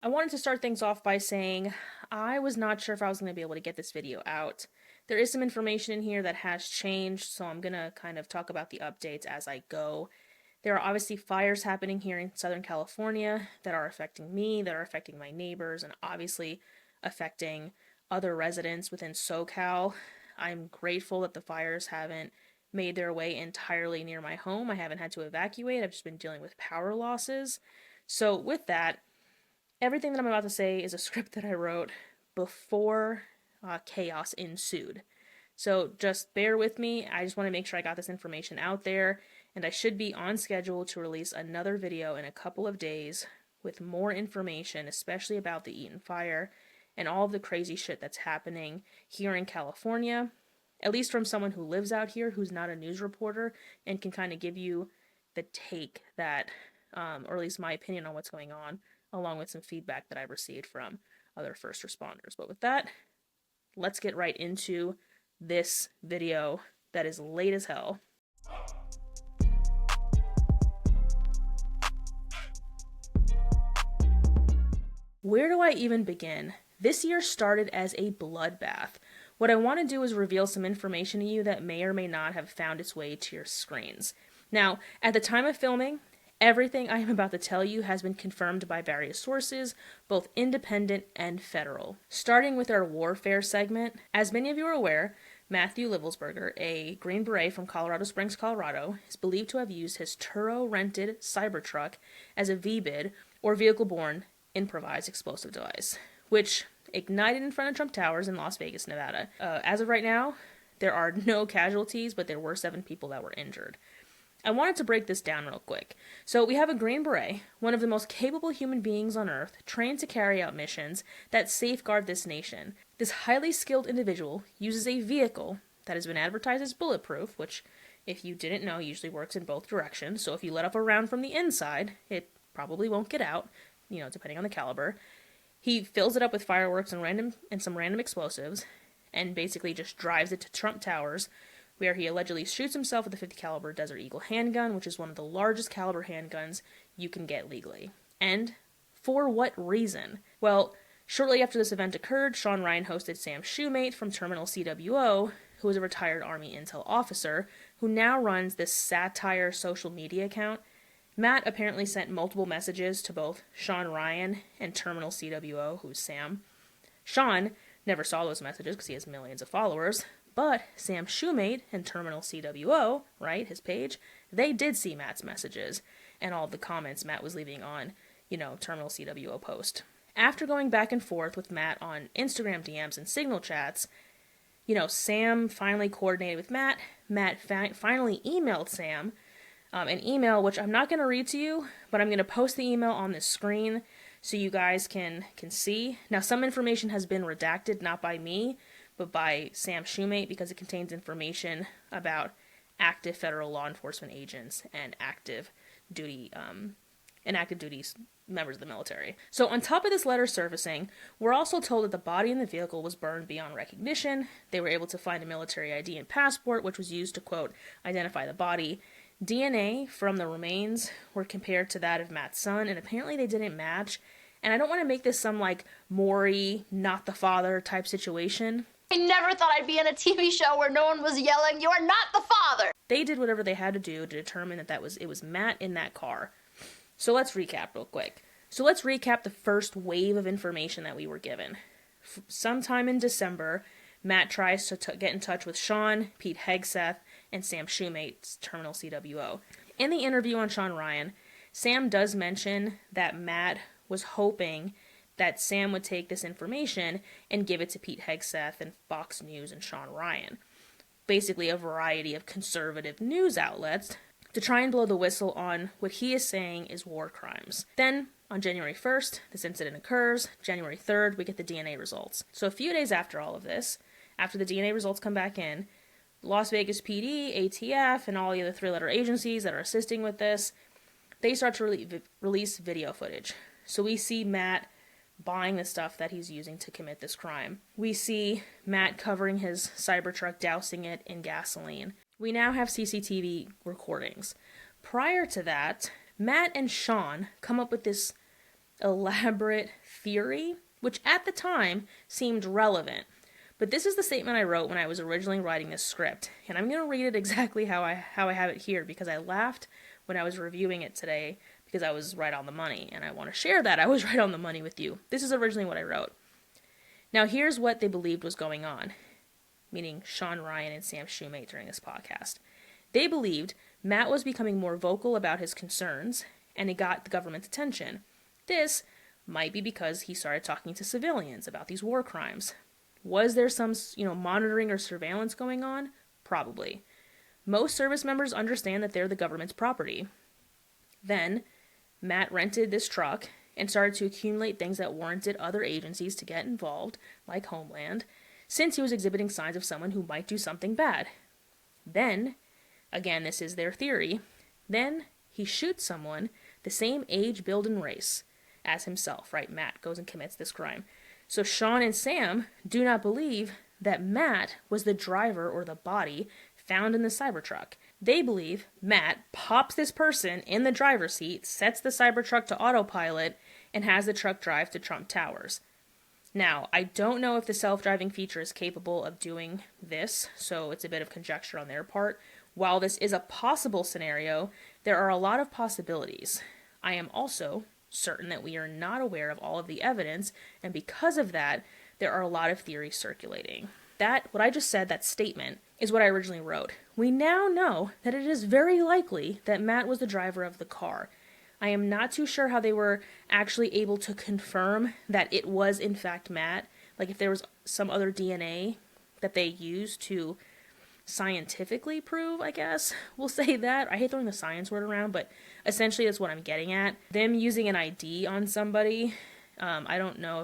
I wanted to start things off by saying I was not sure if I was going to be able to get this video out. There is some information in here that has changed, so I'm going to kind of talk about the updates as I go. There are obviously fires happening here in Southern California that are affecting me, that are affecting my neighbors, and obviously affecting other residents within SoCal. I'm grateful that the fires haven't made their way entirely near my home. I haven't had to evacuate. I've just been dealing with power losses. So with that, everything that I'm about to say is a script that I wrote before chaos ensued. So just bear with me. I just want to make sure I got this information out there, and I should be on schedule to release another video in a couple of days with more information, especially about the Eaton fire and all of the crazy shit that's happening here in California, at least from someone who lives out here who's not a news reporter and can kind of give you the take that, or at least my opinion on what's going on, along with some feedback that I've received from other first responders. But with that, let's get right into this video that is late as hell. Where do I even begin? This year started as a bloodbath. What I want to do is reveal some information to you that may or may not have found its way to your screens. Now, at the time of filming, everything I am about to tell you has been confirmed by various sources, both independent and federal. Starting with our warfare segment, as many of you are aware, Matthew Livelsberger, a Green Beret from Colorado Springs, Colorado, is believed to have used his Turo-rented Cybertruck as a VBID, or vehicle-borne improvised explosive device, which ignited in front of Trump Towers in Las Vegas, Nevada. As of right now, there are no casualties, but there were 7 people that were injured. I wanted to break this down real quick. So we have a Green Beret, one of the most capable human beings on Earth, trained to carry out missions that safeguard this nation. This highly skilled individual uses a vehicle that has been advertised as bulletproof, which, if you didn't know, usually works in both directions. So if you let off a round from the inside, it probably won't get out, depending on the caliber. He fills it up with fireworks and some random explosives, and basically just drives it to Trump Towers, where he allegedly shoots himself with a .50 caliber Desert Eagle handgun, which is one of the largest caliber handguns you can get legally. And for what reason? Well, shortly after this event occurred, Sean Ryan hosted Sam Shoemate from Terminal CWO, who is a retired Army intel officer, who now runs this satire social media account. Matt apparently sent multiple messages to both Sean Ryan and Terminal CWO, who's Sam. Sean never saw those messages because he has millions of followers, but Sam Shoemate and Terminal CWO, right, his page, they did see Matt's messages and all of the comments Matt was leaving on, Terminal CWO post. After going back and forth with Matt on Instagram DMs and Signal chats, Sam finally coordinated with Matt. Matt finally emailed Sam an email, which I'm not going to read to you, but I'm going to post the email on the screen so you guys can see. Now, some information has been redacted, not by me, but by Sam Shoemate, because it contains information about active federal law enforcement agents and active duty members of the military. So on top of this letter surfacing, we're also told that the body in the vehicle was burned beyond recognition. They were able to find a military ID and passport, which was used to, quote, identify the body. DNA from the remains were compared to that of Matt's son, and apparently they didn't match. And I don't want to make this some, Maury, not the father type situation. I never thought I'd be in a TV show where no one was yelling, "You are not the father!" They did whatever they had to do to determine that it was Matt in that car. So let's recap real quick. So let's recap the first wave of information that we were given. Sometime in December, Matt tries to get in touch with Sean, Pete Hegseth, and Sam Shoemate's Terminal CWO. In the interview on Sean Ryan, Sam does mention that Matt was hoping that Sam would take this information and give it to Pete Hegseth and Fox News and Sean Ryan. Basically a variety of conservative news outlets to try and blow the whistle on what he is saying is war crimes. Then, on January 1st, this incident occurs. January 3rd, we get the DNA results. So a few days after all of this, after the DNA results come back in, Las Vegas PD, ATF, and all the other 3-letter agencies that are assisting with this, they start to release video footage. So we see Matt buying the stuff that he's using to commit this crime. We see Matt covering his Cybertruck, dousing it in gasoline. We now have CCTV recordings. Prior to that, Matt and Sean come up with this elaborate theory, which at the time seemed relevant. But this is the statement I wrote when I was originally writing this script, and I'm going to read it exactly how I have it here, because I laughed when I was reviewing it today, because I was right on the money, and I want to share that I was right on the money with you. This is originally what I wrote. Now here's what they believed was going on, meaning Sean Ryan and Sam Shoemate during this podcast. They believed Matt was becoming more vocal about his concerns, and he got the government's attention. This might be because he started talking to civilians about these war crimes. Was there some, monitoring or surveillance going on? Probably. Most service members understand that they're the government's property. Then, Matt rented this truck and started to accumulate things that warranted other agencies to get involved, like Homeland, since he was exhibiting signs of someone who might do something bad. Then, again, this is their theory, then he shoots someone the same age, build, and race as himself, right? Matt goes and commits this crime. So Sean and Sam do not believe that Matt was the driver or the body found in the Cybertruck. They believe Matt pops this person in the driver's seat, sets the Cybertruck to autopilot, and has the truck drive to Trump Towers. Now, I don't know if the self-driving feature is capable of doing this, so it's a bit of conjecture on their part. While this is a possible scenario, there are a lot of possibilities. I am also certain that we are not aware of all of the evidence, and because of that, there are a lot of theories circulating. What I just said, that statement, is what I originally wrote. We now know that it is very likely that Matt was the driver of the car. I am not too sure how they were actually able to confirm that it was in fact Matt, like if there was some other DNA that they used to scientifically prove, I guess. We'll say that. I hate throwing the science word around, but essentially that's what I'm getting at. Them using an ID on somebody, I don't know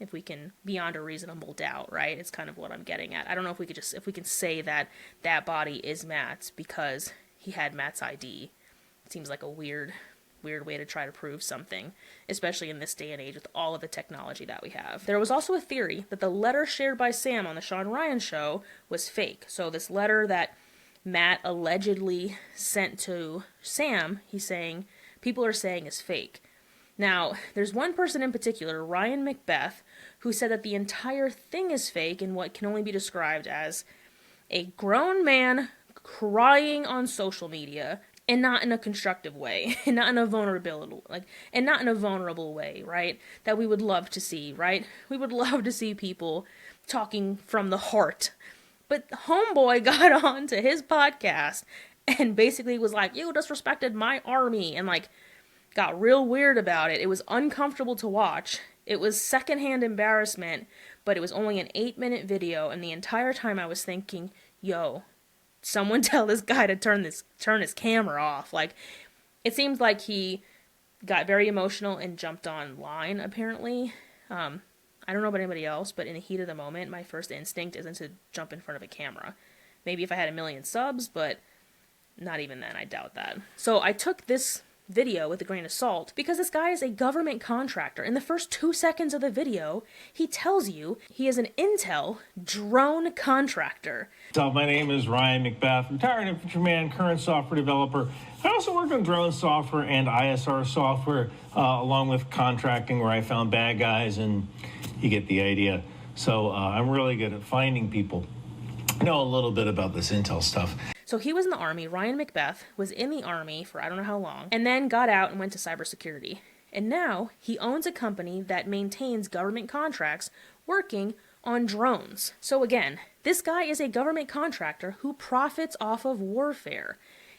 if we can, beyond a reasonable doubt, right? It's kind of what I'm getting at. I don't know if we can say that body is Matt's because he had Matt's ID. It seems like a weird way to try to prove something, especially in this day and age with all of the technology that we have. There was also a theory that the letter shared by Sam on the Sean Ryan show was fake. So this letter that Matt allegedly sent to Sam, people are saying is fake. Now, there's one person in particular, Ryan Macbeth, who said that the entire thing is fake in what can only be described as a grown man crying on social media, and not in a constructive way, and not in a vulnerable way, right? That we would love to see, right? We would love to see people talking from the heart. But homeboy got on to his podcast and basically was like, you disrespected my army, and got real weird about it. It was uncomfortable to watch. It was secondhand embarrassment, but it was only an 8-minute video, and the entire time I was thinking, yo, someone tell this guy to turn his camera off. It seems like he got very emotional and jumped online, apparently. I don't know about anybody else, but in the heat of the moment, my first instinct isn't to jump in front of a camera. Maybe if I had 1 million subs, but not even then, I doubt that. So I took this video with a grain of salt because this guy is a government contractor. In the first 2 seconds of the video, he tells you he is an Intel drone contractor. So my name is Ryan Macbeth, retired infantryman, current software developer. I also work on drone software and ISR software, along with contracting where I found bad guys, and you get the idea. So I'm really good at finding people. I know a little bit about this Intel stuff. So he was in the Army. Ryan Macbeth was in the Army for I don't know how long, and then got out and went to cybersecurity. And now he owns a company that maintains government contracts working on drones. So again, this guy is a government contractor who profits off of warfare.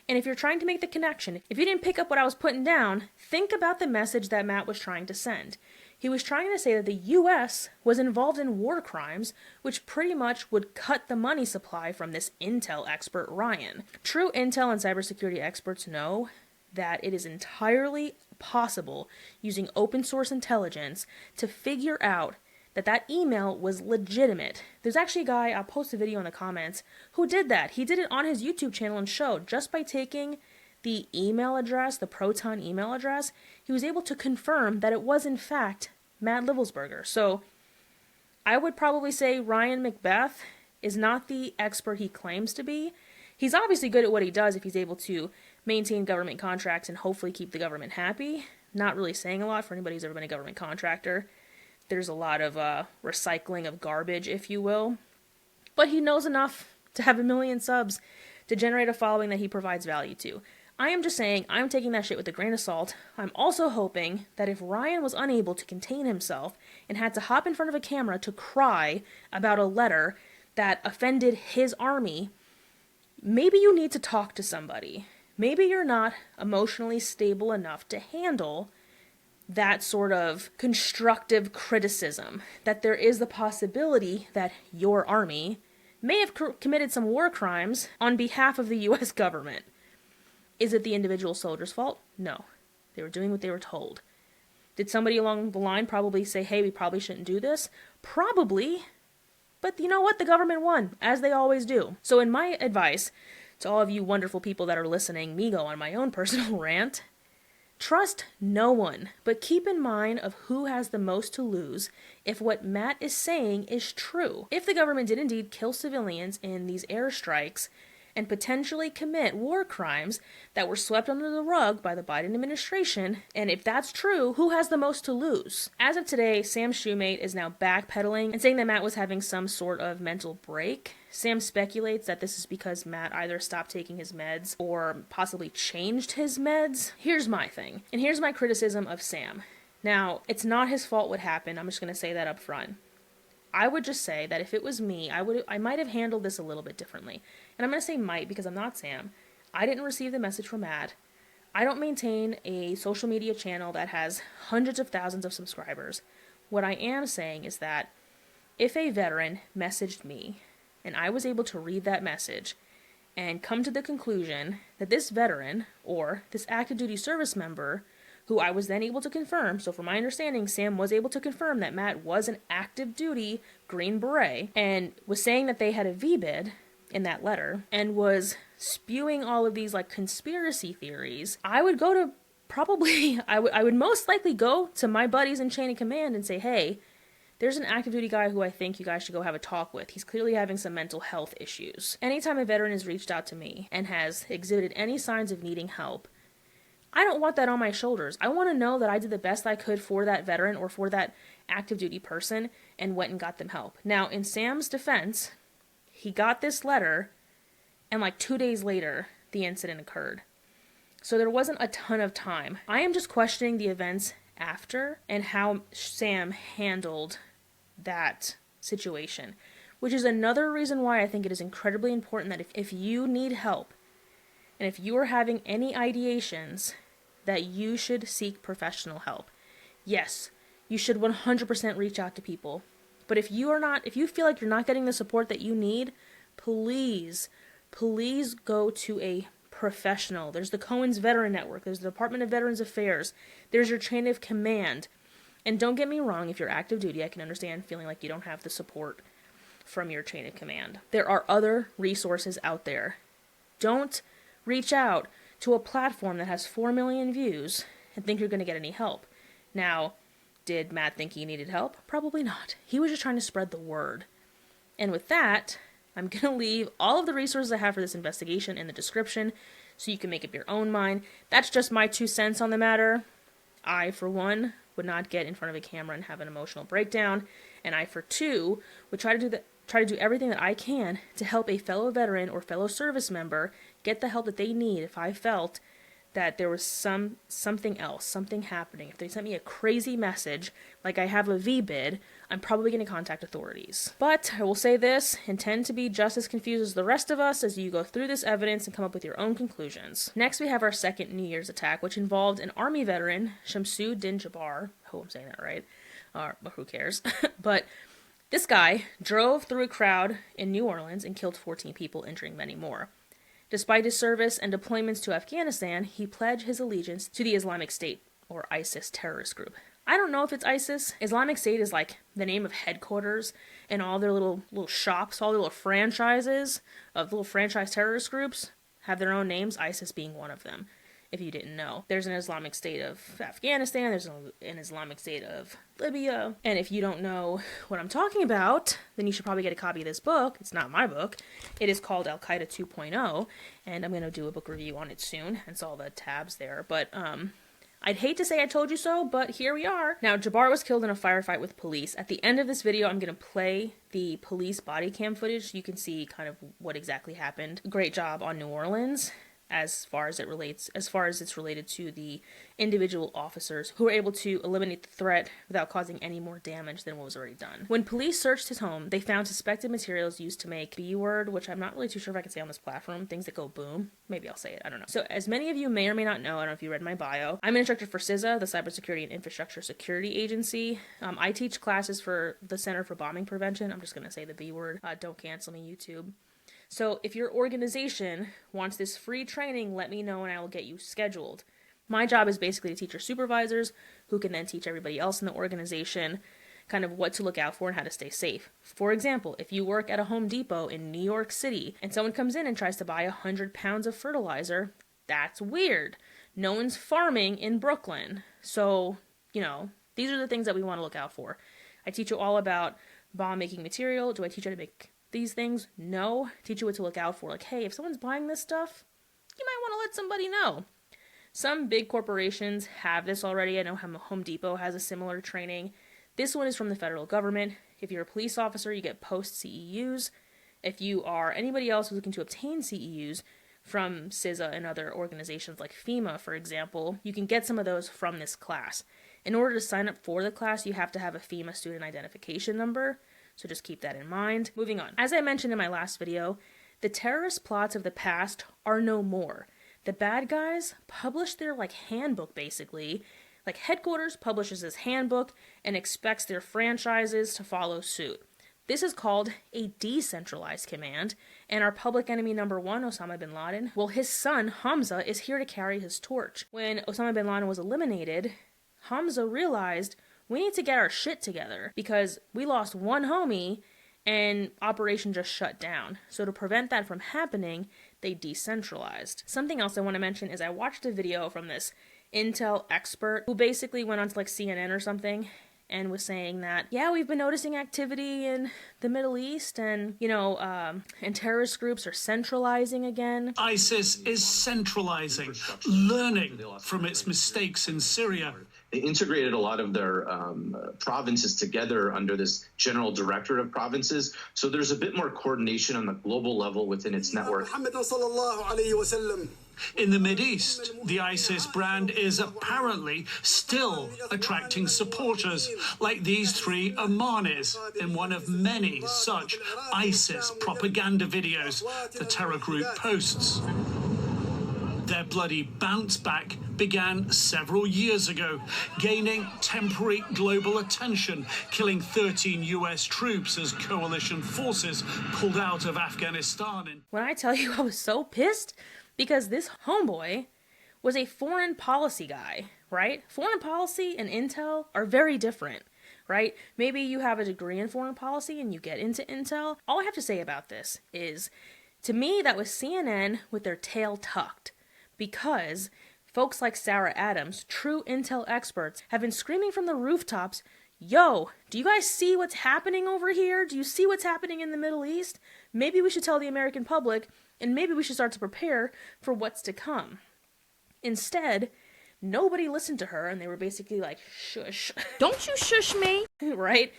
And if you're trying to make the connection, if you didn't pick up what I was putting down, think about the message that Matt was trying to send. He was trying to say that the U.S. was involved in war crimes, which pretty much would cut the money supply from this Intel expert, Ryan. True Intel and cybersecurity experts know that it is entirely possible, using open source intelligence, to figure out that email was legitimate. There's actually a guy, I'll post a video in the comments, who did that. He did it on his YouTube channel and showed just by taking the email address, the Proton email address, he was able to confirm that it was in fact Matt Livelsberger. So I would probably say Ryan Macbeth is not the expert he claims to be. He's obviously good at what he does if he's able to maintain government contracts and hopefully keep the government happy. not really saying a lot for anybody who's ever been a government contractor. There's a lot of recycling of garbage, if you will. But he knows enough to have 1 million subs to generate a following that he provides value to. I am just saying, I'm taking that shit with a grain of salt. I'm also hoping that if Ryan was unable to contain himself and had to hop in front of a camera to cry about a letter that offended his army, maybe you need to talk to somebody. Maybe you're not emotionally stable enough to handle that sort of constructive criticism, that there is the possibility that your army may have committed some war crimes on behalf of the U.S. government. Is it the individual soldier's fault? No. They were doing what they were told. Did somebody along the line probably say, hey, we probably shouldn't do this? Probably. But you know what? The government won, as they always do. So in my advice to all of you wonderful people that are listening me go on my own personal rant, trust no one, but keep in mind of who has the most to lose if what Matt is saying is true. If the government did indeed kill civilians in these airstrikes and potentially commit war crimes that were swept under the rug by the Biden administration, and if that's true, who has the most to lose? As of today, Sam's shoemate is now backpedaling and saying that Matt was having some sort of mental break. Sam speculates that this is because Matt either stopped taking his meds or possibly changed his meds. Here's my thing, and here's my criticism of Sam. Now, it's not his fault what happened, I'm just going to say that up front. I would just say that if it was me, I might have handled this a little bit differently. And I'm going to say might because I'm not Sam. I didn't receive the message from Matt. I don't maintain a social media channel that has hundreds of thousands of subscribers. What I am saying is that if a veteran messaged me and I was able to read that message and come to the conclusion that this veteran or this active duty service member, who I was then able to confirm, so from my understanding, Sam was able to confirm that Matt was an active duty Green Beret and was saying that they had a VBID in that letter and was spewing all of these like conspiracy theories, I would go to I would most likely go to my buddies in chain of command and say, hey, there's an active duty guy who I think you guys should go have a talk with. He's clearly having some mental health issues. Anytime a veteran has reached out to me and has exhibited any signs of needing help, I don't want that on my shoulders. I want to know that I did the best I could for that veteran or for that active duty person and went and got them help. Now, in Sam's defense, he got this letter and like 2 days later, the incident occurred. So there wasn't a ton of time. I am just questioning the events after and how Sam handled that situation, which is another reason why I think it is incredibly important that if you need help and if you are having any ideations, that you should seek professional help. Yes, you should 100% reach out to people. But if you feel like you're not getting the support that you need, please go to a professional. There's the Cohen's Veteran Network. There's the Department of Veterans Affairs. There's your chain of command. And don't get me wrong, if you're active duty, I can understand feeling like you don't have the support from your chain of command. There are other resources out there. Don't reach out to a platform that has 4 million views and think you're going to get any help. Now, did Matt think he needed help? Probably not. He was just trying to spread the word. And with that, I'm going to leave all of the resources I have for this investigation in the description so you can make up your own mind. That's just my 2 cents on the matter. I, for one, would not get in front of a camera and have an emotional breakdown. And I, for two, would try to do everything that I can to help a fellow veteran or fellow service member get the help that they need if I felt that there was something else, something happening. If they sent me a crazy message, like I have a VBID, I'm probably going to contact authorities. But I will say this, intend to be just as confused as the rest of us as you go through this evidence and come up with your own conclusions. Next, we have our second New Year's attack, which involved an Army veteran, Shamsu Din Jabbar. I hope I'm saying that right. But who cares? But this guy drove through a crowd in New Orleans and killed 14 people, injuring many more. Despite his service and deployments to Afghanistan, he pledged his allegiance to the Islamic State, or ISIS terrorist group. I don't know if it's ISIS. Islamic State is like the name of headquarters and all their little shops, all their little franchises of little franchise terrorist groups have their own names, ISIS being one of them, if you didn't know. There's an Islamic State of Afghanistan, there's an Islamic State of Libya, and if you don't know what I'm talking about, then you should probably get a copy of this book. It's not my book. It is called Al-Qaeda 2.0, and I'm going to do a book review on it soon, hence all the tabs there, but I'd hate to say I told you so, but here we are. Now, Jabbar was killed in a firefight with police. At the end of this video, I'm going to play the police body cam footage so you can see kind of what exactly happened. Great job on New Orleans as far as it's related to the individual officers who were able to eliminate the threat without causing any more damage than what was already done. When police searched his home, they found suspected materials used to make B-word, which I'm not really too sure if I can say on this platform, things that go boom. Maybe I'll say it, I don't know. So as many of you may or may not know, I don't know if you read my bio, I'm an instructor for CISA, the Cybersecurity and Infrastructure Security Agency. I teach classes for the Center for Bombing Prevention. I'm just going to say the B-word. Don't cancel me, YouTube. So if your organization wants this free training, let me know and I will get you scheduled. My job is basically to teach your supervisors, who can then teach everybody else in the organization kind of what to look out for and how to stay safe. For example, if you work at a Home Depot in New York City and someone comes in and tries to buy 100 pounds of fertilizer, that's weird. No one's farming in Brooklyn. So, these are the things that we want to look out for. I teach you all about bomb-making material. Do I teach you how to make these things? No. Teach you what to look out for. Like, hey, if someone's buying this stuff, you might want to let somebody know. Some big corporations have this already. I know Home Depot has a similar training. This one is from the federal government. If you're a police officer, you get post-CEUs. If you are anybody else who's looking to obtain CEUs from CISA and other organizations like FEMA, for example, you can get some of those from this class. In order to sign up for the class, you have to have a FEMA student identification number. So just keep that in mind. Moving on. As I mentioned in my last video, the terrorist plots of the past are no more. The bad guys publish their handbook basically. Like headquarters publishes this handbook and expects their franchises to follow suit. This is called a decentralized command, and our public enemy number one, Osama bin Laden, well, his son, Hamza, is here to carry his torch. When Osama bin Laden was eliminated, Hamza realized we need to get our shit together because we lost one homie and operation just shut down. So to prevent that from happening, they decentralized. Something else I want to mention is I watched a video from this Intel expert who basically went on to CNN or something and was saying that, yeah, we've been noticing activity in the Middle East and, and terrorist groups are centralizing again. ISIS is centralizing, learning from its mistakes in Syria. They integrated a lot of their provinces together under this general directorate of provinces. So there's a bit more coordination on the global level within its network. In the Mideast, the ISIS brand is apparently still attracting supporters, like these three Omanis in one of many such ISIS propaganda videos the terror group posts. Their bloody bounce back began several years ago, gaining temporary global attention, killing 13 US troops as coalition forces pulled out of Afghanistan. When I tell you I was so pissed, because this homeboy was a foreign policy guy, right? Foreign policy and intel are very different, right? Maybe you have a degree in foreign policy and you get into intel. All I have to say about this is, to me, that was CNN with their tail tucked. Because folks like Sarah Adams, true intel experts, have been screaming from the rooftops, yo, do you guys see what's happening over here? Do you see what's happening in the Middle East? Maybe we should tell the American public, and maybe we should start to prepare for what's to come. Instead, nobody listened to her, and they were basically like, shush. Don't you shush me, right?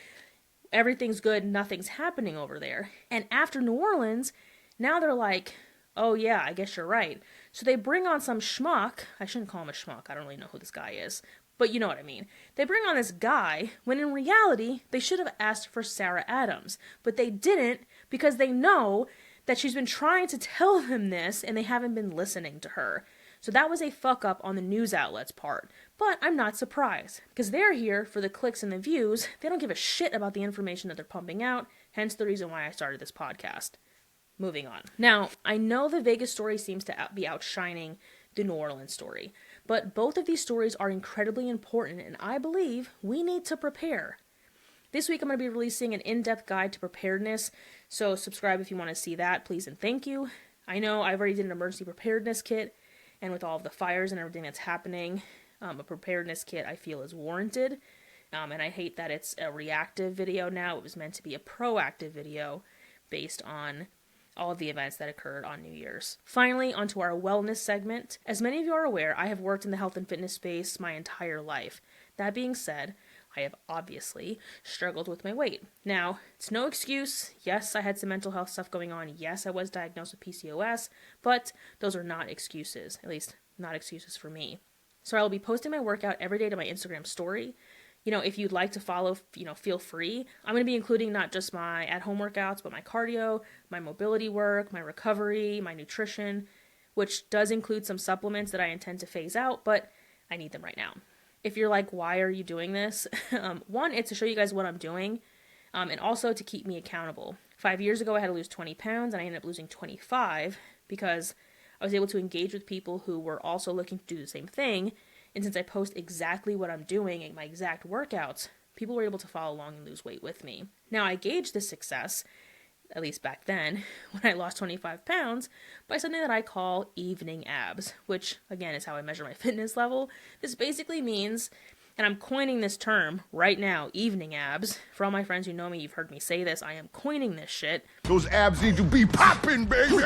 Everything's good, nothing's happening over there. And after New Orleans, now they're like, oh yeah, I guess you're right. So they bring on some schmuck. I shouldn't call him a schmuck. I don't really know who this guy is. But you know what I mean. They bring on this guy when in reality, they should have asked for Sarah Adams. But they didn't because they know that she's been trying to tell them this and they haven't been listening to her. So that was a fuck up on the news outlet's part. But I'm not surprised because they're here for the clicks and the views. They don't give a shit about the information that they're pumping out. Hence the reason why I started this podcast. Moving on. Now, I know the Vegas story seems to be outshining the New Orleans story, but both of these stories are incredibly important, and I believe we need to prepare. This week I'm going to be releasing an in-depth guide to preparedness, so subscribe if you want to see that, please and thank you. I know I've already did an emergency preparedness kit, and with all of the fires and everything that's happening, a preparedness kit I feel is warranted, and I hate that it's a reactive video now. It was meant to be a proactive video based on all of the events that occurred on New Year's. Finally, onto our wellness segment. As many of you are aware, I have worked in the health and fitness space my entire life. That being said, I have obviously struggled with my weight. Now, it's no excuse. Yes, I had some mental health stuff going on. Yes, I was diagnosed with PCOS, but those are not excuses, at least not excuses for me. So I will be posting my workout every day to my Instagram story. If you'd like to follow, feel free. I'm going to be including not just my at-home workouts, but my cardio, my mobility work, my recovery, my nutrition, which does include some supplements that I intend to phase out, but I need them right now. If you're like, why are you doing this? One, it's to show you guys what I'm doing, and also to keep me accountable. 5 years ago, I had to lose 20 pounds, and I ended up losing 25 because I was able to engage with people who were also looking to do the same thing. And since I post exactly what I'm doing and my exact workouts, people were able to follow along and lose weight with me. Now, I gauged this success, at least back then, when I lost 25 pounds, by something that I call evening abs, which, again, is how I measure my fitness level. This basically means, and I'm coining this term right now, evening abs. For all my friends who know me, you've heard me say this, I am coining this shit. Those abs need to be popping, baby!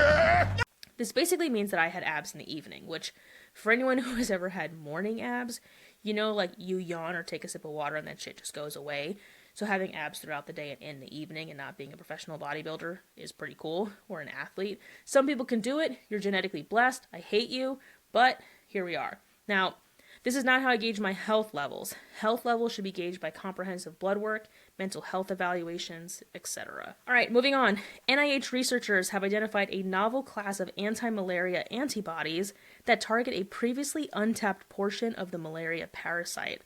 This basically means that I had abs in the evening, which, for anyone who has ever had morning abs, like you yawn or take a sip of water and that shit just goes away. So having abs throughout the day and in the evening and not being a professional bodybuilder is pretty cool, or an athlete. Some people can do it. You're genetically blessed. I hate you, but here we are. Now, this is not how I gauge my health levels. Health levels should be gauged by comprehensive blood work, mental health evaluations, etc. All right, moving on. NIH researchers have identified a novel class of anti-malaria antibodies that target a previously untapped portion of the malaria parasite.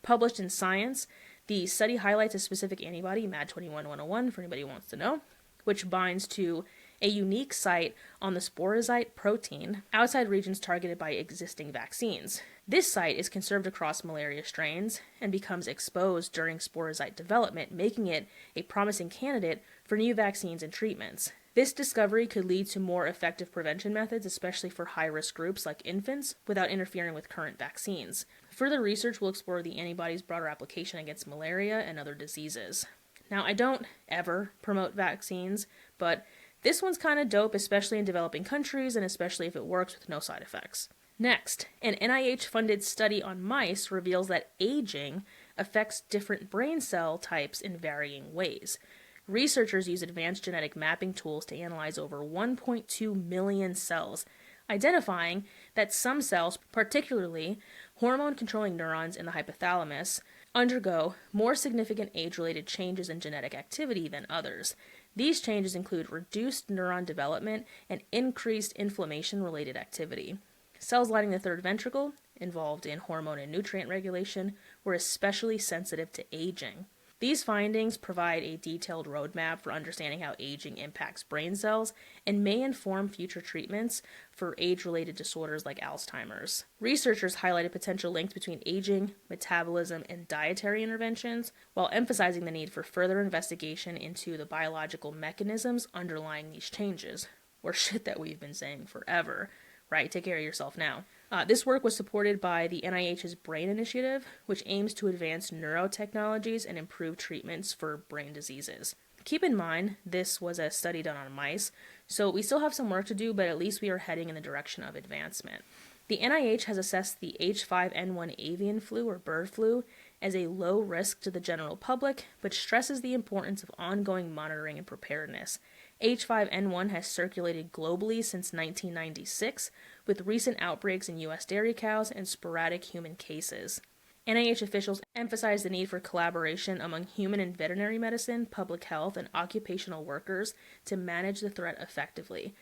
Published in Science, the study highlights a specific antibody, MAD21-101, for anybody who wants to know, which binds to a unique site on the sporozoite protein outside regions targeted by existing vaccines. This site is conserved across malaria strains and becomes exposed during sporozoite development, making it a promising candidate for new vaccines and treatments. This discovery could lead to more effective prevention methods, especially for high-risk groups like infants, without interfering with current vaccines. Further research will explore the antibody's broader application against malaria and other diseases. Now, I don't ever promote vaccines, but this one's kind of dope, especially in developing countries, and especially if it works with no side effects. Next, an NIH-funded study on mice reveals that aging affects different brain cell types in varying ways. Researchers use advanced genetic mapping tools to analyze over 1.2 million cells, identifying that some cells, particularly hormone-controlling neurons in the hypothalamus, undergo more significant age-related changes in genetic activity than others. These changes include reduced neuron development and increased inflammation-related activity. Cells lining the third ventricle, involved in hormone and nutrient regulation, were especially sensitive to aging. These findings provide a detailed roadmap for understanding how aging impacts brain cells and may inform future treatments for age-related disorders like Alzheimer's. Researchers highlight a potential link between aging, metabolism, and dietary interventions, while emphasizing the need for further investigation into the biological mechanisms underlying these changes, or shit that we've been saying forever. Right, take care of yourself now. This work was supported by the NIH's Brain Initiative, which aims to advance neurotechnologies and improve treatments for brain diseases. Keep in mind, this was a study done on mice, so we still have some work to do, but at least we are heading in the direction of advancement. The NIH has assessed the H5N1 avian flu, or bird flu, as a low risk to the general public, but stresses the importance of ongoing monitoring and preparedness. H5N1 has circulated globally since 1996, with recent outbreaks in U.S. dairy cows and sporadic human cases. NIH officials emphasize the need for collaboration among human and veterinary medicine, public health, and occupational workers to manage the threat effectively.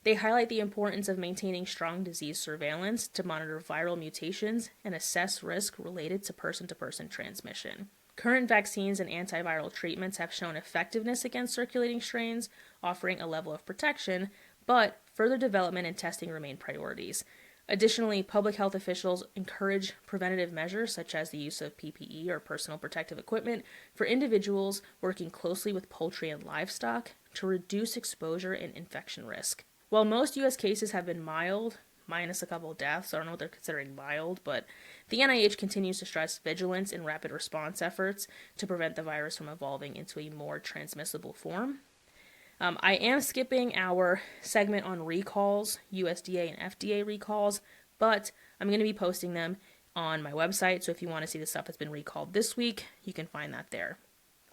They highlight the importance of maintaining strong disease surveillance to monitor viral mutations and assess risk related to person-to-person transmission. Current vaccines and antiviral treatments have shown effectiveness against circulating strains, offering a level of protection, but further development and testing remain priorities. Additionally, public health officials encourage preventative measures such as the use of PPE or personal protective equipment for individuals working closely with poultry and livestock to reduce exposure and infection risk. While most U.S. cases have been mild, minus a couple of deaths, I don't know what they're considering mild, but the NIH continues to stress vigilance and rapid response efforts to prevent the virus from evolving into a more transmissible form. I am skipping our segment on recalls, USDA and FDA recalls, but I'm going to be posting them on my website, so if you want to see the stuff that's been recalled this week, you can find that there.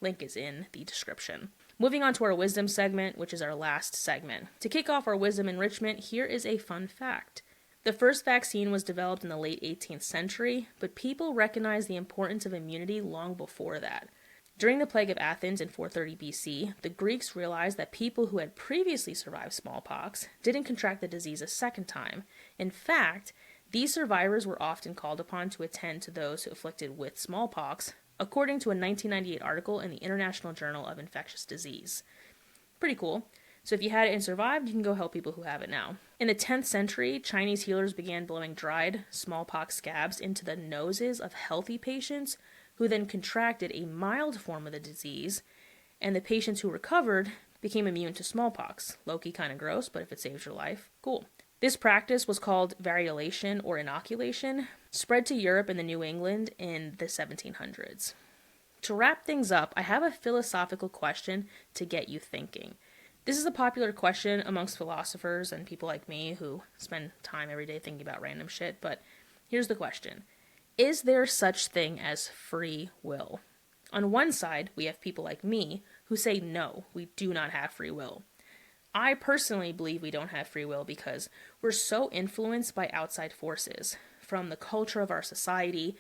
Link is in the description. Moving on to our wisdom segment, which is our last segment. To kick off our wisdom enrichment, here is a fun fact. The first vaccine was developed in the late 18th century, but people recognized the importance of immunity long before that. During the plague of Athens in 430 BC, the Greeks realized that people who had previously survived smallpox didn't contract the disease a second time. In fact, these survivors were often called upon to attend to those afflicted with smallpox, according to a 1998 article in the International Journal of Infectious Disease. Pretty cool. So if you had it and survived, you can go help people who have it now. In the 10th century, Chinese healers began blowing dried smallpox scabs into the noses of healthy patients who then contracted a mild form of the disease, and the patients who recovered became immune to smallpox. Low-key kind of gross, but if it saves your life, cool. This practice was called variolation or inoculation, spread to Europe and the New England in the 1700s. To wrap things up, I have a philosophical question to get you thinking. This is a popular question amongst philosophers and people like me who spend time every day thinking about random shit, but here's the question. Is there such thing as free will? On one side, we have people like me who say no, we do not have free will. I personally believe we don't have free will because we're so influenced by outside forces, from the culture of our society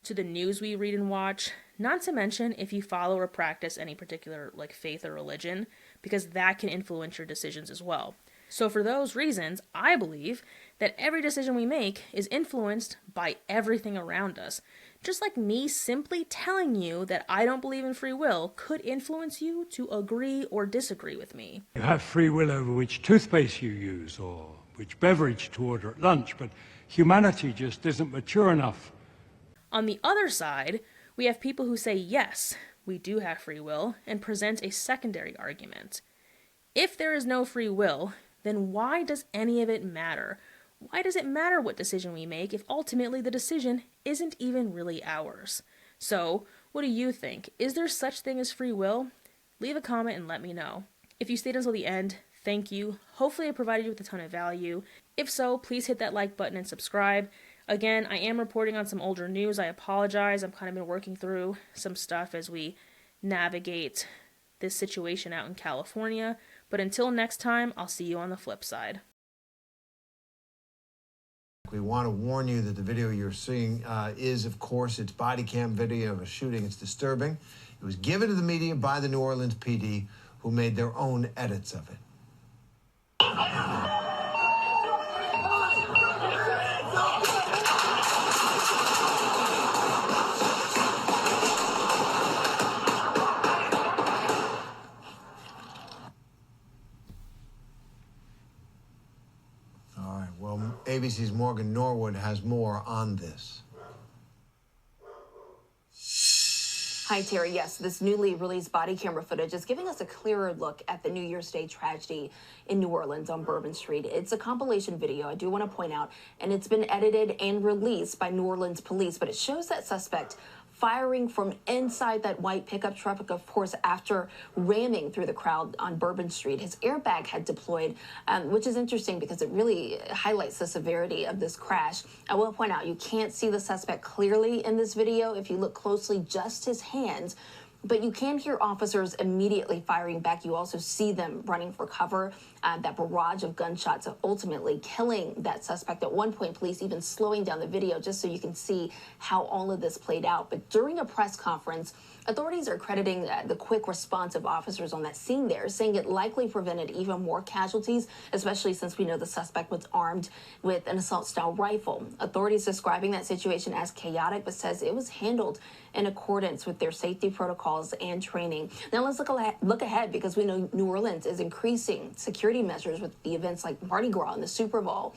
to the news we read and watch, not to mention if you follow or practice any particular faith or religion, because that can influence your decisions as well. So for those reasons, I believe that every decision we make is influenced by everything around us. Just like me simply telling you that I don't believe in free will could influence you to agree or disagree with me. You have free will over which toothpaste you use or which beverage to order at lunch, but humanity just isn't mature enough. On the other side, we have people who say yes, we do have free will, and present a secondary argument. If there is no free will, then why does any of it matter? Why does it matter what decision we make if ultimately the decision isn't even really ours? So, what do you think? Is there such thing as free will? Leave a comment and let me know. If you stayed until the end, thank you. Hopefully I provided you with a ton of value. If so, please hit that like button and subscribe. Again, I am reporting on some older news. I apologize. I've kind of been working through some stuff as we navigate this situation out in California. But until next time, I'll see you on the flip side. We want to warn you that the video you're seeing is, of course, it's body cam video of a shooting. It's disturbing. It was given to the media by the New Orleans PD, who made their own edits of it. Well, ABC's Morgan Norwood has more on this. Hi, Terry. Yes, this newly released body camera footage is giving us a clearer look at the New Year's Day tragedy in New Orleans on Bourbon Street. It's a compilation video, I do want to point out, and it's been edited and released by New Orleans police, but it shows that suspect firing from inside that white pickup truck, of course, after ramming through the crowd on Bourbon Street. His airbag had deployed, which is interesting because it really highlights the severity of this crash. I will point out, you can't see the suspect clearly in this video. If you look closely, just his hands. But you can hear officers immediately firing back. You also see them running for cover. That barrage of gunshots ultimately killing that suspect. At one point, police even slowing down the video just so you can see how all of this played out. But during a press conference, authorities are crediting the quick response of officers on that scene there, saying it likely prevented even more casualties, especially since we know the suspect was armed with an assault-style rifle. Authorities describing that situation as chaotic, but says it was handled in accordance with their safety protocols and training. Now let's look ahead, because we know New Orleans is increasing security measures with the events like Mardi Gras and the Super Bowl.